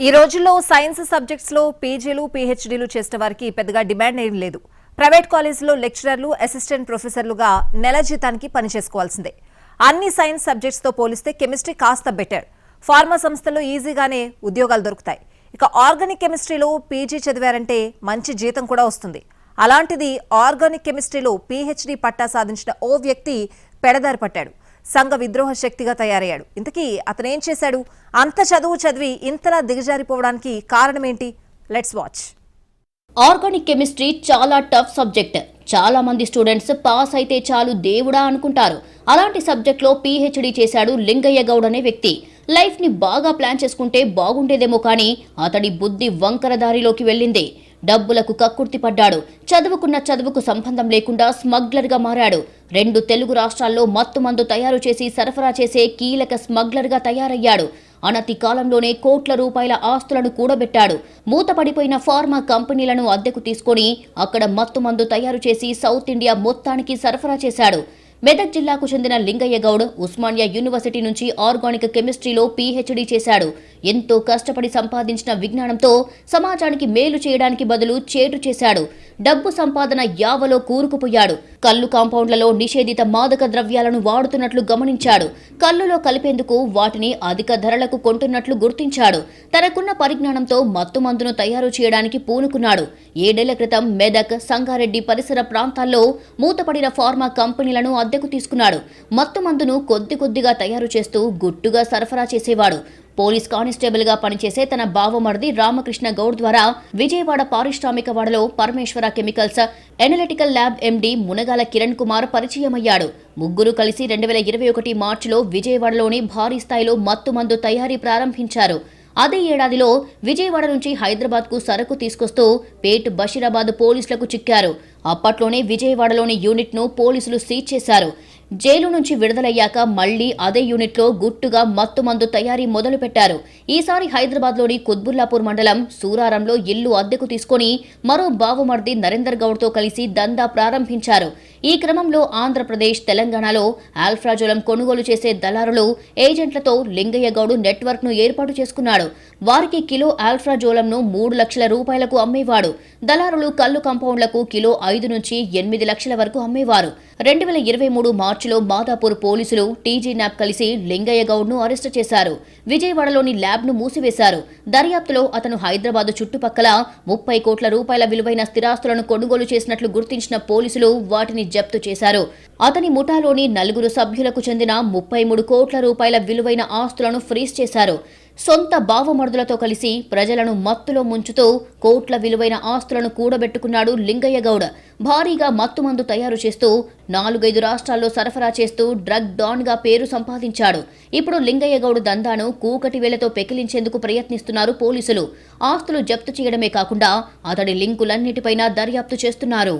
ఈ రోజుల్లో science subjects లో పీజీలు పీహెచ్డీలు చేసిన వారికి పెద్దగా డిమాండ్ ఏం లేదు. ప్రైవేట్ కాలేజీలో లెక్చరర్లు అసిస్టెంట్ ప్రొఫెసర్లుగా నెల జీతానికి పనిచేసుకోవాల్సిందే. అన్ని సైన్స్ సబ్జెక్ట్స్ తో పోలిస్తే కెమిస్ట్రీ కాస్త బెటర్. ఫార్మా సంస్థల్లో ఈజీగానే ఉద్యోగాలు దొరుకుతాయి. ఇక ఆర్గానిక్ కెమిస్ట్రీలో పీజీ చదివారంటే మంచి జీతం కూడా వస్తుంది. అలాంటిది ఆర్గానిక్ కెమిస్ట్రీలో పీహెచ్డీ పట్టా సాధించిన ఓ వ్యక్తి పెడదారి పట్టాడు. సంఘ విద్రోహ శక్తిగా తయారయ్యాడు. ఇంతకీ అతనేం చేశాడు? అంత చదువు చదివి ఇంతలా దిగజారిపోవడానికి కారణమేంటి? Let's watch. ఆర్గానిక్ కెమిస్ట్రీ చాలా టఫ్ సబ్జెక్ట్. చాలా మంది స్టూడెంట్స్ పాస్ అయితే చాలు దేవుడా అనుకుంటారు. అలాంటి సబ్జెక్ట్లో పీహెచ్డీ చేశాడు లింగయ్య గౌడ్ అనే వ్యక్తి. లైఫ్ ని బాగా ప్లాన్ చేసుకుంటే బాగుండేదేమో కానీ అతడి బుద్ధి వంకర దారిలోకి వెళ్ళింది. డబ్బులకు కక్కుర్తి పడ్డాడు. చదువుకున్న చదువుకు సంబంధం లేకుండా స్మగ్లర్గా మారాడు. 2 తెలుగు రాష్ట్రాల్లో మత్తుమందు తయారు చేసి సరఫరా చేసే కీలక స్మగ్లర్గా తయారయ్యాడు. అనతి కాలంలోనే కోట్ల రూపాయల ఆస్తులను కూడబెట్టాడు. మూతపడిపోయిన ఫార్మా కంపెనీలను అద్దెకు తీసుకొని అక్కడ మత్తుమందు తయారు చేసి సౌత్ ఇండియా మొత్తానికి సరఫరా చేశాడు. మెదక్ జిల్లాకు చెందిన లింగయ్య గౌడ్ ఉస్మానియా యూనివర్సిటీ నుంచి ఆర్గానిక్ కెమిస్ట్రీలో పీహెచ్డీ చేశాడు. ఎంతో కష్టపడి సంపాదించిన విజ్ఞానంతో సమాజానికి మేలు చేయడానికి బదులు చేటు చేశాడు. డబ్బు సంపాదన యావలో కూరుకుపోయాడు. కల్లు కాంపౌండ్లలో నిషేధిత మాదక ద్రవ్యాలను వాడుతున్నట్లు గమనించాడు. కల్లులో కలిపేందుకు వాటిని అధిక ధరలకు కొంటున్నట్లు గుర్తించాడు. తనకున్న పరిజ్ఞానంతో మత్తుమందును తయారు చేయడానికి పూనుకున్నాడు. 7 ఏళ్ల క్రితం మెదక్, సంగారెడ్డి పరిసర ప్రాంతాల్లో మూతపడిన ఫార్మా కంపెనీలను అద్దెకు తీసుకున్నాడు. మత్తుమందును కొద్దిగా తయారు చేస్తూ గుట్టుగా సరఫరా చేసేవాడు. పోలీస్ కానిస్టేబుల్ గా పనిచేసే తన బావమరిది రామకృష్ణ గౌడ్ ద్వారా విజయవాడ పారిశ్రామికవాడలో Parameshwara chemicals analytical lab MD Munagala Kiran Kumar పరిచయమయ్యాడు. ముగ్గురు కలిసి 2021 మార్చిలో విజయవాడలోని భారీ స్థాయిలో మత్తుమందు తయారీ ప్రారంభించారు. అదే ఏడాదిలో విజయవాడ నుంచి హైదరాబాద్ కు సరకు తీసుకొస్తూ పేట్ బషీరాబాద్ పోలీసులకు చిక్కారు. అప్పట్లోనే విజయవాడలోని యూనిట్ ను పోలీసులు సీజ్ చేశారు. జైలు నుంచి విడుదలయ్యాక మళ్లీ అదే యూనిట్లో గుట్టుగా మత్తుమందు తయారీ మొదలుపెట్టారు. ఈసారి హైదరాబాద్లోని కుత్బుల్లాపూర్ మండలం సూరారంలో ఇల్లు అద్దెకు తీసుకుని మరో బావమర్ది నరేందర్ గౌడ్తో కలిసి దందా ప్రారంభించారు. ఈ క్రమంలో ఆంధ్రప్రదేశ్, తెలంగాణలో ఆల్ఫ్రాజోలం కొనుగోలు చేసే దళారులు, ఏజెంట్లతో లింగయ్య గౌడ్ నెట్వర్క్ ను ఏర్పాటు చేసుకున్నాడు. వారికి కిలో ఆల్ఫ్రాజోలంను 3 లక్షల రూపాయలకు అమ్మేవాడు. దళారులు కల్లు కాంపౌండ్లకు కిలో 5 నుంచి 8 లక్షల వరకు అమ్మేవారు. 2023 మార్చిలో మాదాపూర్ పోలీసులు టీజీ న్యాప్ కలిసి లింగయ్య గౌడ్ ను అరెస్టు చేశారు. విజయవాడలోని ల్యాబ్ ను మూసివేశారు. దర్యాప్తులో అతను హైదరాబాద్ చుట్టుపక్కల 30 కోట్ల రూపాయల విలువైన స్థిరాస్తులను కొనుగోలు చేసినట్లు గుర్తించిన పోలీసులు వాటిని జప్తు చేశారు. అతని ముఠాలోని 4 సభ్యులకు చెందిన 33 కోట్ల రూపాయల విలువైన ఆస్తులను ఫ్రీజ్ చేశారు. సొంత బావమరుదులతో కలిసి ప్రజలను మత్తులో ముంచుతూ కోట్ల విలువైన ఆస్తులను కూడబెట్టుకున్నాడు లింగయ్య గౌడ్. భారీగా మత్తుమందు తయారు చేస్తూ 4-5 రాష్ట్రాల్లో సరఫరా చేస్తూ డ్రగ్ డాన్ గా పేరు సంపాదించాడు. ఇప్పుడు లింగయ్య గౌడ్ దందాను కూకటి వేలతో పెకిలించేందుకు ప్రయత్నిస్తున్నారు పోలీసులు. ఆస్తులు జప్తు చేయడమే కాకుండా అతడి లింకులన్నిటిపైనా దర్యాప్తు చేస్తున్నారు.